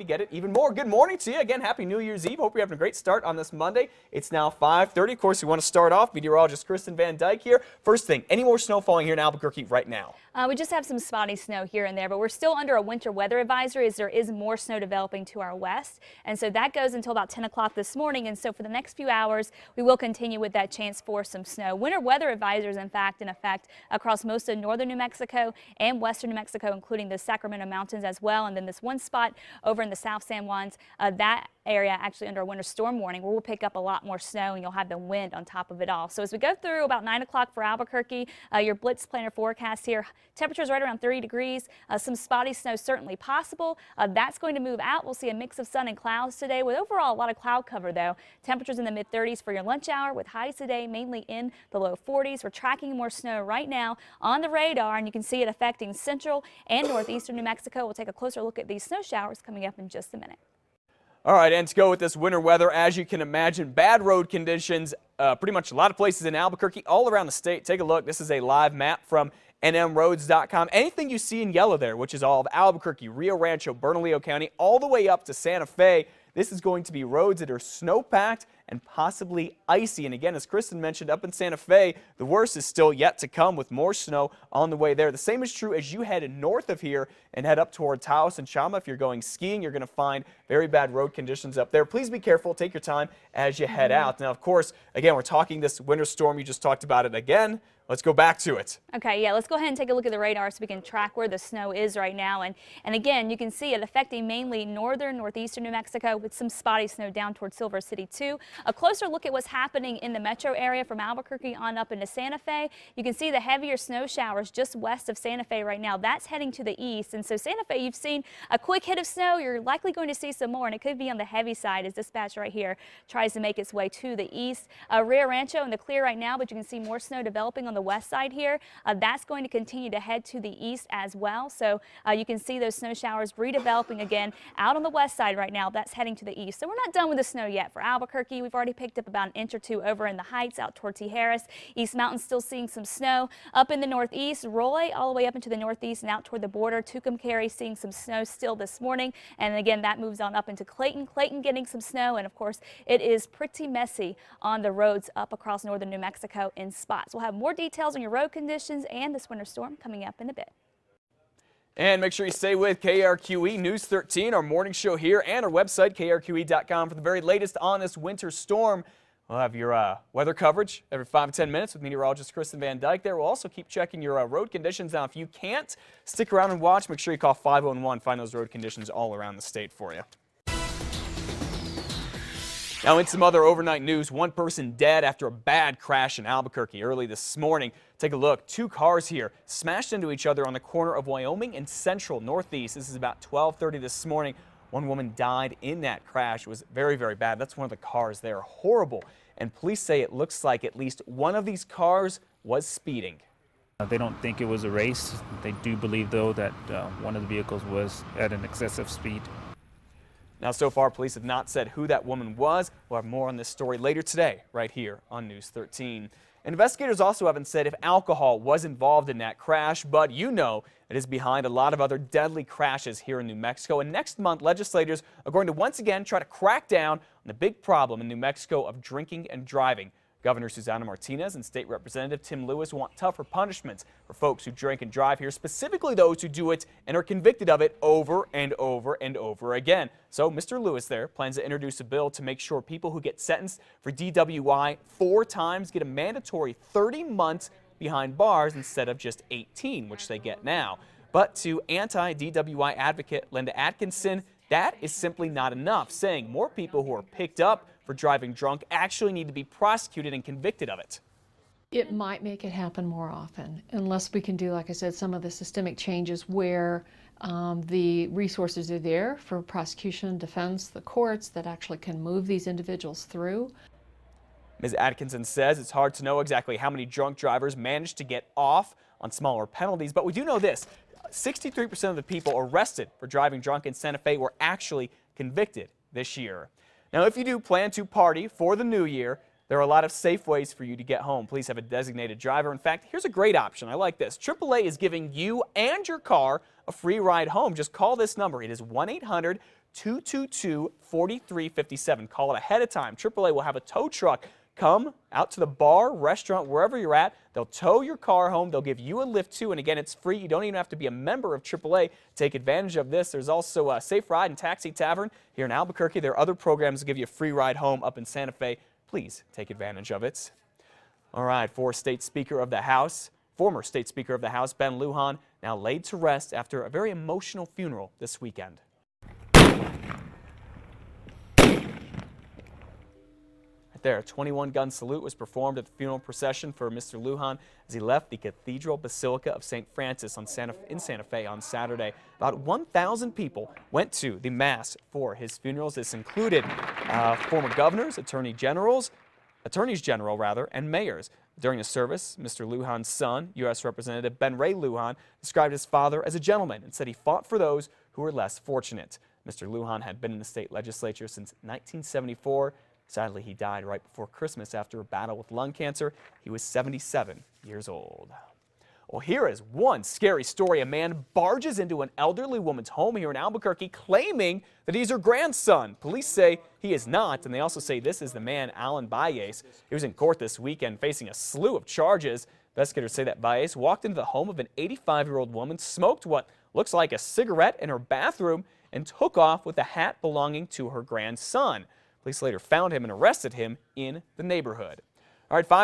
to get it even more. Good morning to you. Again, happy New Year's Eve. Hope you're having a great start on this Monday. It's now 5:30. Of course, we want to start off. Meteorologist Kristen Van Dyke here. First thing, any more snow falling here in Albuquerque right now? We just have some spotty snow here and there, but we're still under a winter weather advisory as there is more snow developing to our west. And so that goes until about 10 o'clock this morning. And so for the next few hours, we will continue with that chance for some snow. Winter weather advisories, in effect across most of northern New Mexico and western New Mexico, including the Sacramento Mountains as well. And then this one spot over in the South San Juans, that area actually under a winter storm warning where we'll pick up a lot more snow and you'll have the wind on top of it all. So as we go through about 9 o'clock for Albuquerque, your Blitz planner forecast here, temperatures right around 30 degrees, some spotty snow certainly possible. That's going to move out. We'll see a mix of sun and clouds today with overall a lot of cloud cover though. Temperatures in the mid 30s for your lunch hour with highs today mainly in the low 40s. We're tracking more snow right now on the radar and you can see it affecting central and northeastern New Mexico. We'll take a closer look at these snow showers coming up in just a minute. All right, and to go with this winter weather, as you can imagine, bad road conditions, pretty much a lot of places in Albuquerque, all around the state. Take a look. This is a live map from nmroads.com. Anything you see in yellow there, which is all of Albuquerque, Rio Rancho, Bernalillo County, all the way up to Santa Fe, this is going to be roads that are snow-packed and possibly icy. And again, as Kristen mentioned, up in Santa Fe, the worst is still yet to come with more snow on the way there. The same is true as you head north of here and head up toward Taos and Chama. If you're going skiing, you're going to find very bad road conditions up there. Please be careful. Take your time as you head out. Now, of course, again, we're talking this winter storm. You just talked about it again. Let's go back to it. Okay, yeah, let's go ahead and take a look at the radar so we can track where the snow is right now. And again, you can see it affecting mainly northern, northeastern New Mexico with some spotty snow down towards Silver City too. A closer look at what's happening in the metro area from Albuquerque on up into Santa Fe. You can see the heavier snow showers just west of Santa Fe right now. That's heading to the east. And so Santa Fe, you've seen a quick hit of snow. You're likely going to see some more, and it could be on the heavy side as dispatch right here tries to make its way to the east. Rio Rancho in the clear right now, but you can see more snow developing on the west side here. That's going to continue to head to the east as well. So you can see those snow showers redeveloping again out on the west side right now. That's heading to the east. So we're not done with the snow yet for Albuquerque. We've already picked up about an inch or two over in the heights out toward T. Harris. East Mountain still seeing some snow. Up in the northeast, Roy all the way up into the northeast and out toward the border. Tucumcari seeing some snow still this morning. And again, that moves on up into Clayton. Clayton getting some snow. And of course, it is pretty messy on the roads up across northern New Mexico in spots. We'll have more details on your road conditions and this winter storm coming up in a bit. And make sure you stay with KRQE News 13, our morning show here, and our website, krqe.com, for the very latest on this winter storm. We'll have your weather coverage every 5 to 10 minutes with meteorologist Kristen Van Dyke there. We'll also keep checking your road conditions. Now, if you can't stick around and watch, make sure you call 511, find those road conditions all around the state for you. Now, in some other overnight news, one person dead after a bad crash in Albuquerque early this morning. Take a look. 2 cars here smashed into each other on the corner of Wyoming and Central Northeast. This is about 12:30 this morning. One woman died in that crash. It was very, very bad. That's one of the cars there. Horrible. And police say it looks like at least one of these cars was speeding. They don't think it was a race. They do believe, though, that one of the vehicles was at an excessive speed. Now, so far, police have not said who that woman was. We'll have more on this story later today, right here on News 13. Investigators also haven't said if alcohol was involved in that crash, but you know it is behind a lot of other deadly crashes here in New Mexico. And next month, legislators are going to once again try to crack down on the big problem in New Mexico of drinking and driving. Governor Susana Martinez and State Representative Tim Lewis want tougher punishments for folks who drink and drive here, specifically those who do it and are convicted of it over and over and over again. So Mr. Lewis there plans to introduce a bill to make sure people who get sentenced for DWI 4 times get a mandatory 30 months behind bars instead of just 18, which they get now. But to anti-DWI advocate Linda Atkinson, that is simply not enough, saying more people who are picked up for driving drunk actually need to be prosecuted and convicted of it. It might make it happen more often, unless we can do, like I said, some of the systemic changes where the resources are there for prosecution, defense, the courts that actually can move these individuals through. Ms. Atkinson says it's hard to know exactly how many drunk drivers manage to get off on smaller penalties, but we do know this. 63% of the people arrested for driving drunk in Santa Fe were actually convicted this year. Now, if you do plan to party for the new year, there are a lot of safe ways for you to get home. Please have a designated driver. In fact, here's a great option. I like this. AAA is giving you and your car a free ride home. Just call this number. It is 1-800 222-4357. Call it ahead of time. AAA will have a tow truck come out to the bar, restaurant, wherever you're at. They'll tow your car home. They'll give you a lift too. And again, it's free. You don't even have to be a member of AAA to take advantage of this. There's also a Safe Ride and Taxi Tavern here in Albuquerque. There are other programs that give you a free ride home up in Santa Fe. Please take advantage of it. All right, former State Speaker of the House, Ben Lujan, now laid to rest after a very emotional funeral this weekend. There, a 21-gun salute was performed at the funeral procession for Mr. Lujan as he left the Cathedral Basilica of St. Francis in Santa Fe on Saturday. About 1,000 people went to the Mass for his funerals. This included former governors, attorneys general, and mayors. During the service, Mr. Lujan's son, U.S. Representative Ben Ray Lujan, described his father as a gentleman and said he fought for those who were less fortunate. Mr. Lujan had been in the state legislature since 1974. Sadly, he died right before Christmas after a battle with lung cancer. He was 77 years old. Well, here is one scary story. A man barges into an elderly woman's home here in Albuquerque claiming that he's her grandson. Police say he is not, and they also say this is the man, Alan Baez. He was in court this weekend facing a slew of charges. Investigators say that Baez walked into the home of an 85-year-old woman, smoked what looks like a cigarette in her bathroom, and took off with a hat belonging to her grandson. Police later found him and arrested him in the neighborhood. All right, 5